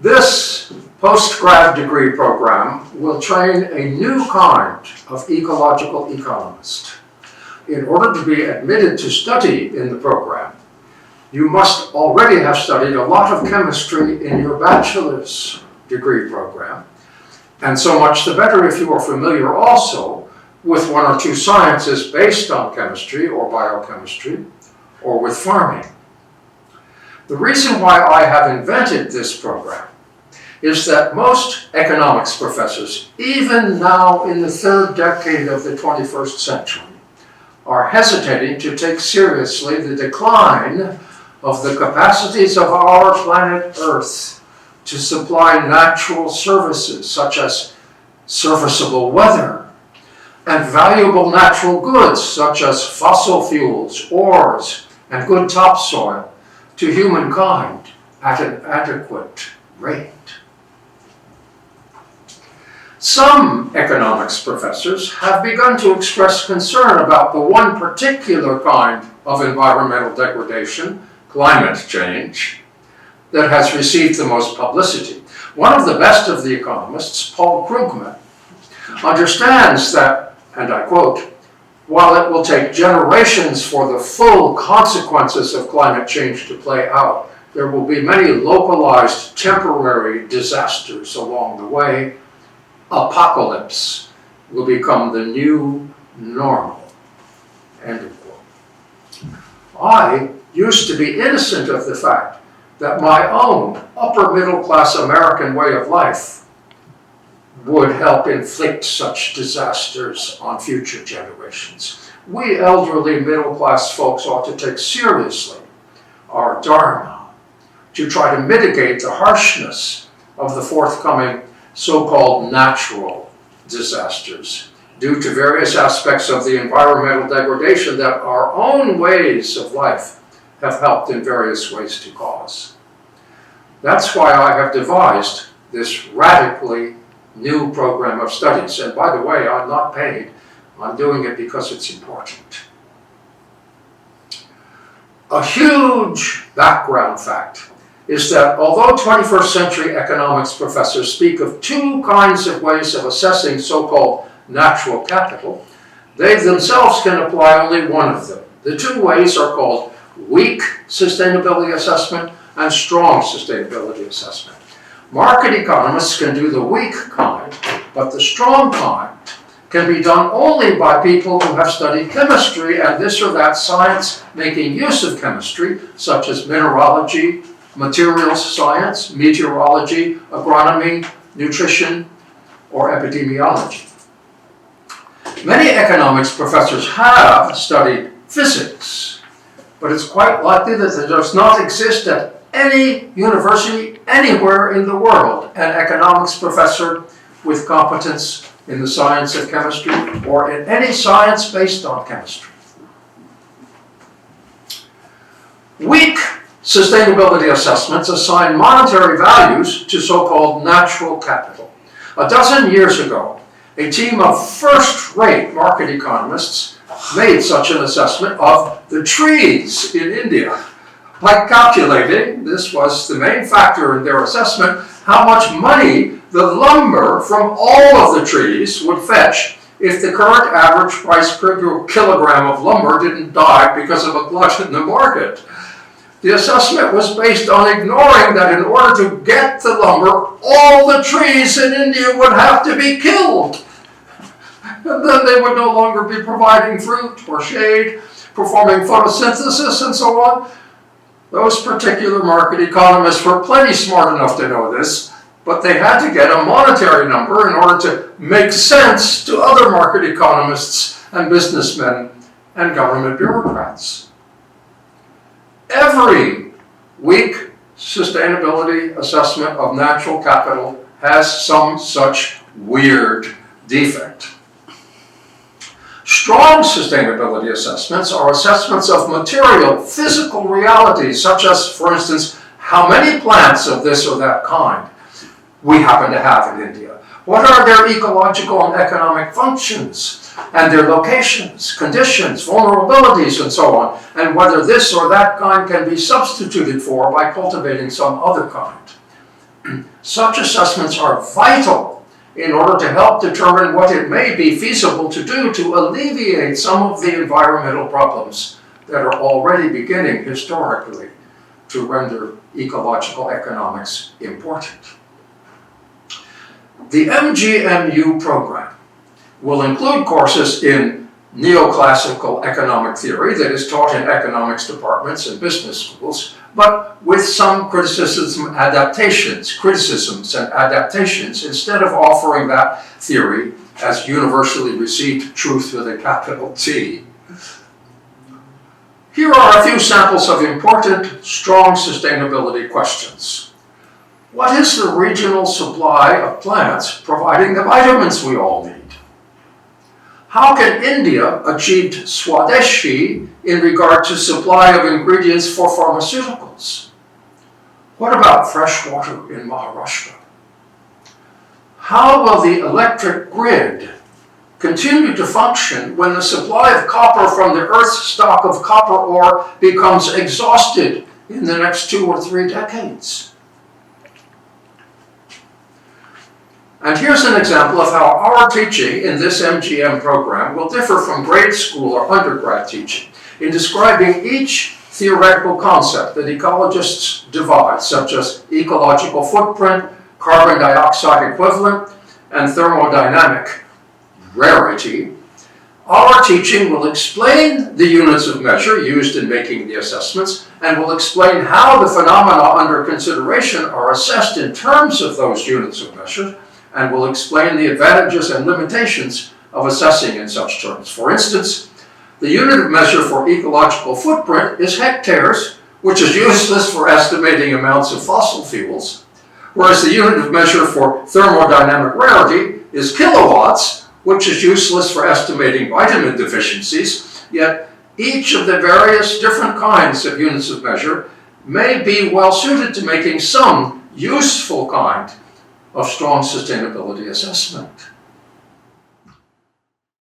This postgrad degree program will train a new kind of ecological economist. In order to be admitted to study in the program, you must already have studied a lot of chemistry in your bachelor's degree program, and so much the better if you are familiar also with one or two sciences based on chemistry or biochemistry, or with farming. The reason why I have invented this program is that most economics professors, even now in the third decade of the 21st century, are hesitating to take seriously the decline of the capacities of our planet Earth to supply natural services such as serviceable weather and valuable natural goods such as fossil fuels, ores, and good topsoil to humankind at an adequate rate. Some economics professors have begun to express concern about the one particular kind of environmental degradation, climate change, that has received the most publicity. One of the best of the economists, Paul Krugman, understands that, and I quote, "While it will take generations for the full consequences of climate change to play out, there will be many localized temporary disasters along the way. Apocalypse will become the new normal." End of quote. I used to be innocent of the fact that my own upper middle class American way of life would help inflict such disasters on future generations. We elderly middle class folks ought to take seriously our dharma to try to mitigate the harshness of the forthcoming so-called natural disasters due to various aspects of the environmental degradation that our own ways of life have helped in various ways to cause. That's why I have devised this radically new program of studies. And by the way, I'm not paid. I'm doing it because it's important. A huge background fact is that although 21st century economics professors speak of two kinds of ways of assessing so-called natural capital, they themselves can apply only one of them. The two ways are called weak sustainability assessment and strong sustainability assessment. Market economists can do the weak kind, but the strong kind can be done only by people who have studied chemistry and this or that science making use of chemistry, such as mineralogy, materials science, meteorology, agronomy, nutrition, or epidemiology. Many economics professors have studied physics, but it's quite likely that there does not exist at any university anywhere in the world an economics professor with competence in the science of chemistry or in any science based on chemistry. Weak sustainability assessments assign monetary values to so-called natural capital. A dozen years ago, a team of first-rate market economists made such an assessment of the trees in India. By calculating, this was the main factor in their assessment, how much money the lumber from all of the trees would fetch if the current average price per kilogram of lumber didn't die because of a glut in the market. The assessment was based on ignoring that in order to get the lumber, all the trees in India would have to be killed. And then they would no longer be providing fruit or shade, performing photosynthesis and so on. Those particular market economists were plenty smart enough to know this, but they had to get a monetary number in order to make sense to other market economists and businessmen and government bureaucrats. Every weak sustainability assessment of natural capital has some such weird defect. Strong sustainability assessments are assessments of material, physical realities, such as, for instance, how many plants of this or that kind we happen to have in India. What are their ecological and economic functions, and their locations, conditions, vulnerabilities, and so on, and whether this or that kind can be substituted for by cultivating some other kind. Such assessments are vital in order to help determine what it may be feasible to do to alleviate some of the environmental problems that are already beginning historically to render ecological economics important. The MGMU program will include courses in neoclassical economic theory that is taught in economics departments and business schools, but with some criticisms and adaptations instead of offering that theory as universally received truth with a capital T. Here are a few samples of important, strong sustainability questions. What is the regional supply of plants providing the vitamins we all need? How can India achieve Swadeshi in regard to supply of ingredients for pharmaceuticals? What about fresh water in Maharashtra? How will the electric grid continue to function when the supply of copper from the Earth's stock of copper ore becomes exhausted in the next 2 or 3 decades? And here's an example of how our teaching in this MGM program will differ from grade school or undergrad teaching in describing each theoretical concept that ecologists devise, such as ecological footprint, carbon dioxide equivalent, and thermodynamic rarity. Our teaching will explain the units of measure used in making the assessments and will explain how the phenomena under consideration are assessed in terms of those units of measure, and will explain the advantages and limitations of assessing in such terms. For instance, the unit of measure for ecological footprint is hectares, which is useless for estimating amounts of fossil fuels, whereas the unit of measure for thermodynamic rarity is kilowatts, which is useless for estimating vitamin deficiencies, yet each of the various different kinds of units of measure may be well suited to making some useful kind of strong sustainability assessment.